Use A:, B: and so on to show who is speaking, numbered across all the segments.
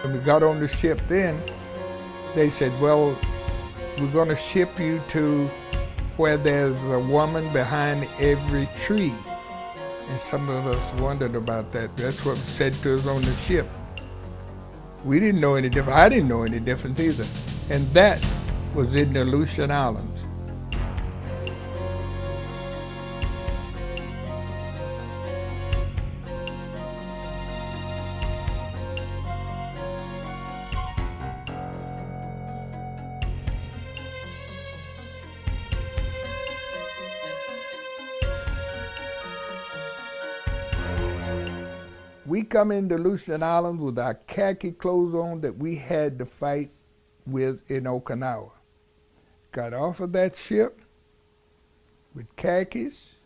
A: When we got on the ship then, they said, well, we're going to ship you to where there's a woman behind every tree. And some of us wondered about that. That's what was said to us on the ship. We didn't know any different. I didn't know any difference either. And that was in the Aleutian Islands. We come into Aleutian Islands with our khaki clothes on that we had to fight with in Okinawa. Got off of that ship with khakis,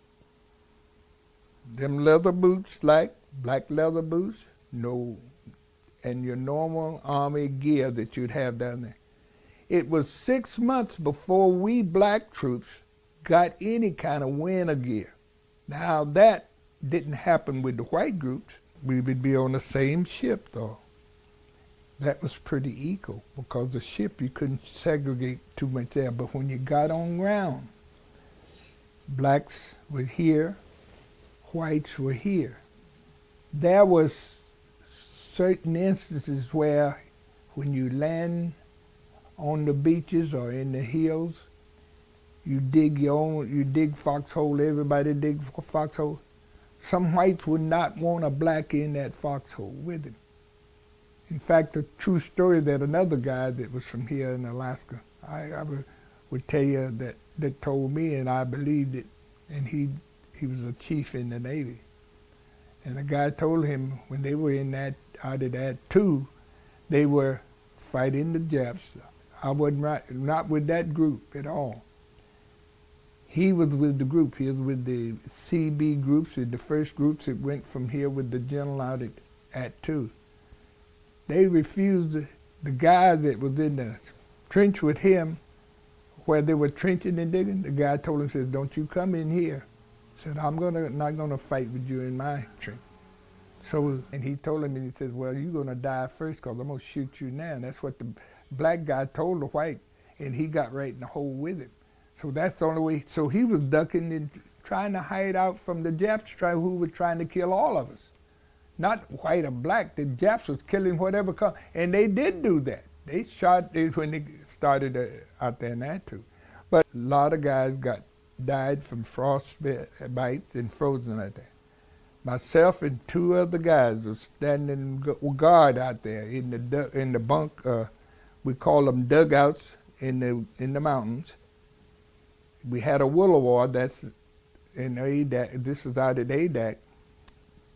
A: them leather boots, like black leather boots, and your normal Army gear that you'd have down there. It was 6 months before we black troops got any kind of winter gear. Now that didn't happen with the white groups. We would be on the same ship, though. That was pretty equal, because the ship, you couldn't segregate too much there. But when you got on ground, blacks were here, whites were here. There was certain instances where when you land on the beaches or in the hills, you dig foxhole, everybody dig foxhole. Some whites would not want a black in that foxhole with him. In fact, a true story that another guy that was from here in Alaska, I would tell you that told me, and I believed it, and he was a chief in the Navy. And the guy told him when they were out of that Attu, they were fighting the Japs. I wasn't not with that group at all. He was with the group. He was with the CB groups, the first groups that went from here with the general out at Attu. They refused, the guy that was in the trench with him, where they were trenching and digging, the guy told him, said, don't you come in here. Said, I'm not gonna fight with you in my trench. So, and he told him, and he said, well, you're gonna die first, because I'm gonna shoot you now. And that's what the black guy told the white, and he got right in the hole with him. So that's the only way. So he was ducking and trying to hide out from the Japs who were trying to kill all of us. Not white or black. The Japs was killing whatever come. And they did do that. They shot when they started out there in Attu. But a lot of guys died from frostbites and frozen like that. Myself and two other guys were standing guard out there in the bunk. We call them dugouts in the mountains. We had a willow that's in Adak. This was out at Adak,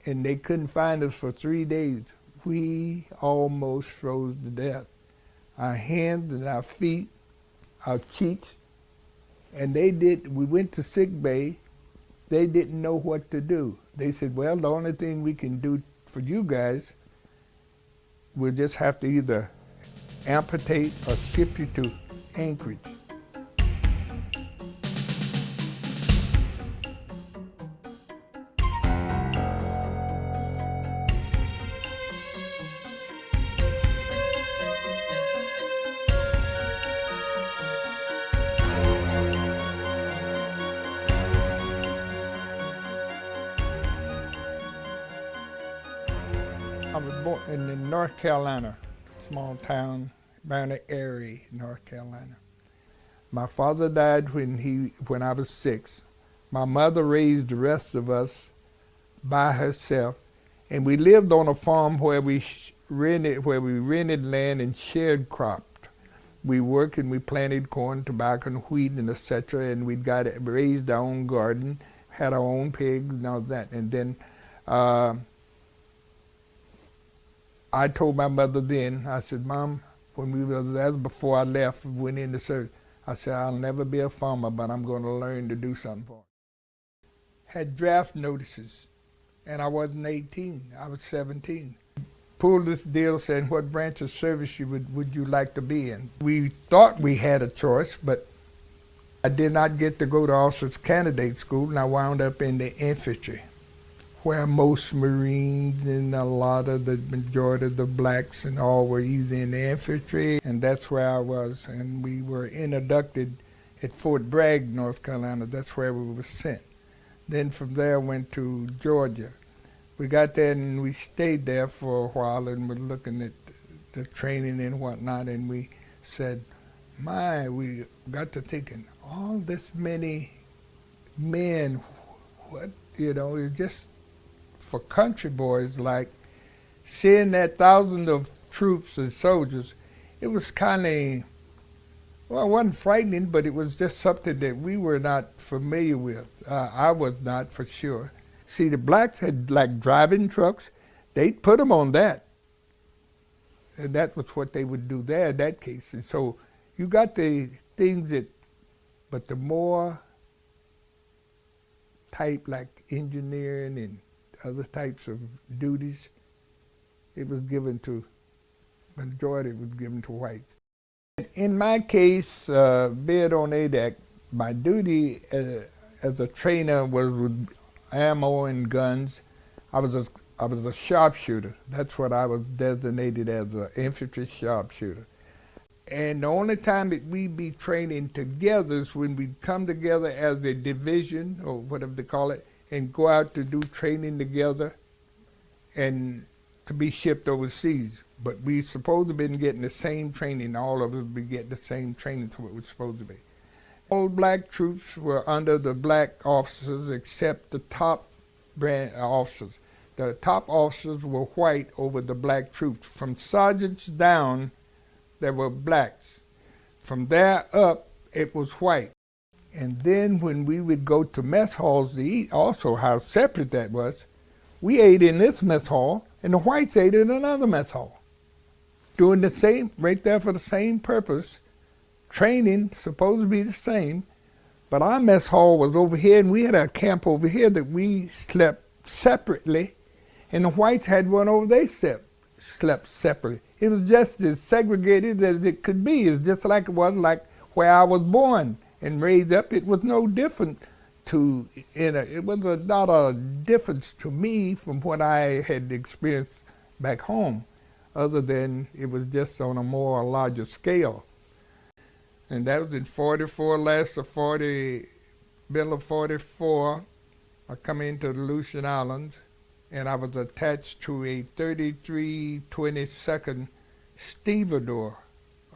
A: and they couldn't find us for 3 days. We almost froze to death. Our hands and our feet, our cheeks, and we went to sick bay. They didn't know what to do. They said, well, the only thing we can do for you guys, we'll just have to either amputate or ship you to Anchorage. I was born in North Carolina, small town, Mount Airy, North Carolina. My father died when I was 6. My mother raised the rest of us by herself, and we lived on a farm where we rented land and shared cropped. We worked and we planted corn, tobacco, and wheat, and etc. And we raised our own garden, had our own pigs and all that. And then I told my mother then, I said, Mom, that was before I left, went into service, I said, I'll never be a farmer, but I'm going to learn to do something for it. Had draft notices, and I wasn't 18, I was 17. Pulled this deal saying, what branch of service would you like to be in? We thought we had a choice, but I did not get to go to officers candidate school, and I wound up in the infantry, where most Marines and a lot of the majority of the blacks and all were either in the infantry, and that's where I was. And we were inducted at Fort Bragg, North Carolina. That's where we were sent. Then from there went to Georgia. We got there and we stayed there for a while and were looking at the training and whatnot, and we said, we got to thinking, all this many men, what, it's just for country boys, like seeing that thousands of troops and soldiers, it was kind of, well, it wasn't frightening, but it was just something that we were not familiar with. I was not, for sure. See, the blacks had like driving trucks. They'd put them on that. And that was what they would do there in that case. And so you got the things but the more type like engineering and other types of duties, it was given to, majority was given to whites. In my case, being on ADAC, my duty as a trainer was with ammo and guns. I was a sharpshooter. That's what I was designated as, an infantry sharpshooter. And the only time that we'd be training together is when we'd come together as a division, or whatever they call it, and go out to do training together and to be shipped overseas. But we supposed to have been getting the same training. All of us would be getting the same training to what we're supposed to be. All black troops were under the black officers except the top brand officers. The top officers were white over the black troops. From sergeants down, there were blacks. From there up, it was white. And then when we would go to mess halls to eat, also how separate that was, we ate in this mess hall, and the whites ate in another mess hall. Doing the same, right there for the same purpose, training supposed to be the same, but our mess hall was over here, and we had a camp over here that we slept separately, and the whites had one over there slept separately. It was just as segregated as it could be. It's just like it was like where I was born and raised up. It was no different it was not a difference to me from what I had experienced back home, other than it was just on a more larger scale. And that was in 44, middle of 44, I come into the Aleutian Islands, and I was attached to a 3322nd stevedore,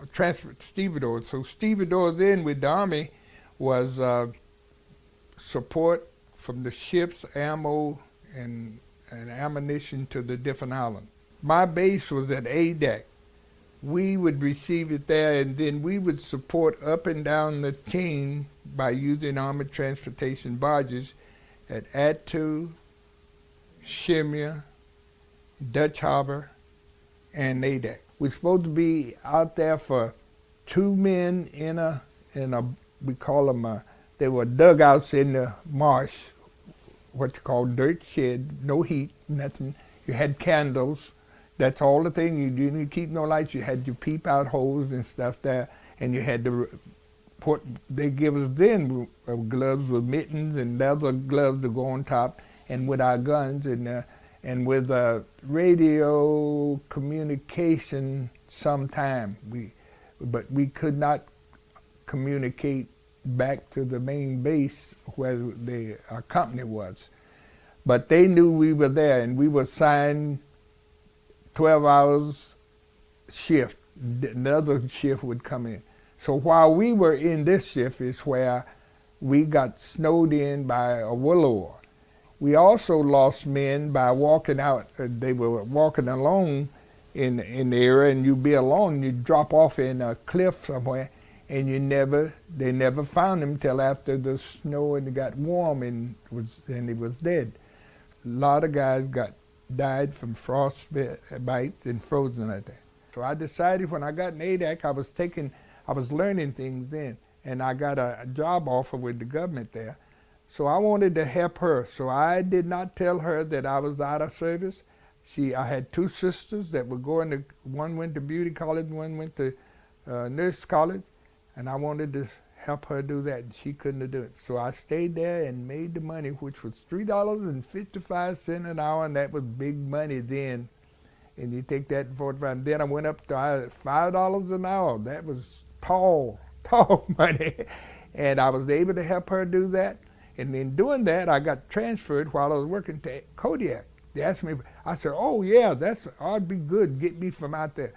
A: a transport stevedore. So stevedore then with the Army was support from the ships, ammo, and ammunition to the different islands. My base was at ADAC. We would receive it there, and then we would support up and down the chain by using Army transportation barges at Attu, Shemya, Dutch Harbor, and ADAC. We're supposed to be out there for 2 men in a we call them, they were dugouts in the marsh, what you call dirt shed, no heat, nothing. You had candles. That's all the thing. You didn't keep no lights. You had your peep out holes and stuff there, and you had to put, they give us then gloves with mittens and leather gloves to go on top, and with our guns, and with radio communication sometime. But we could not communicate back to the main base where our company was. But they knew we were there, and we were assigned 12 hours shift. Another shift would come in. So while we were in this shift is where we got snowed in by a willow. We also lost men by walking out. They were walking along in the area, and you'd be alone. You'd drop off in a cliff somewhere, and they never found him till after the snow and it got warm and he was dead. A lot of guys died from frost bites and frozen like that. So I decided when I got in ADAC, I was learning things then, and I got a job offer with the government there. So I wanted to help her. So I did not tell her that I was out of service. I had 2 sisters that were going one went to beauty college, one went to nurse college, and I wanted to help her do that, and she couldn't do it. So I stayed there and made the money, which was $3.55 an hour, and that was big money then. And you take that and 45, and then I went up to $5 an hour. That was tall money. And I was able to help her do that. And in doing that, I got transferred while I was working to Kodiak. They asked me, I said, oh yeah, I'd be good, get me from out there.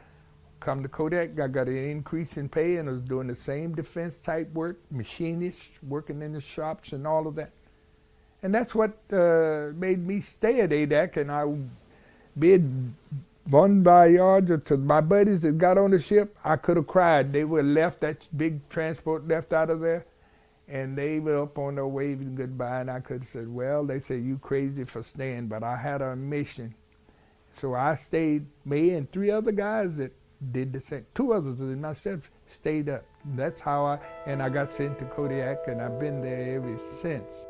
A: Come to Kodak, I got an increase in pay, and I was doing the same defense type work, machinist, working in the shops and all of that. And that's what made me stay at ADAC, and I bid bon voyage to my buddies that got on the ship. I could have cried. They were left, that big transport left out of there, and they were up on their waving goodbye, and I could have said, well, they said, you crazy for staying, but I had a mission. So I stayed, me and 3 other guys that did the same. 2 others and myself stayed up. That's how I got sent to Kodiak, and I've been there ever since.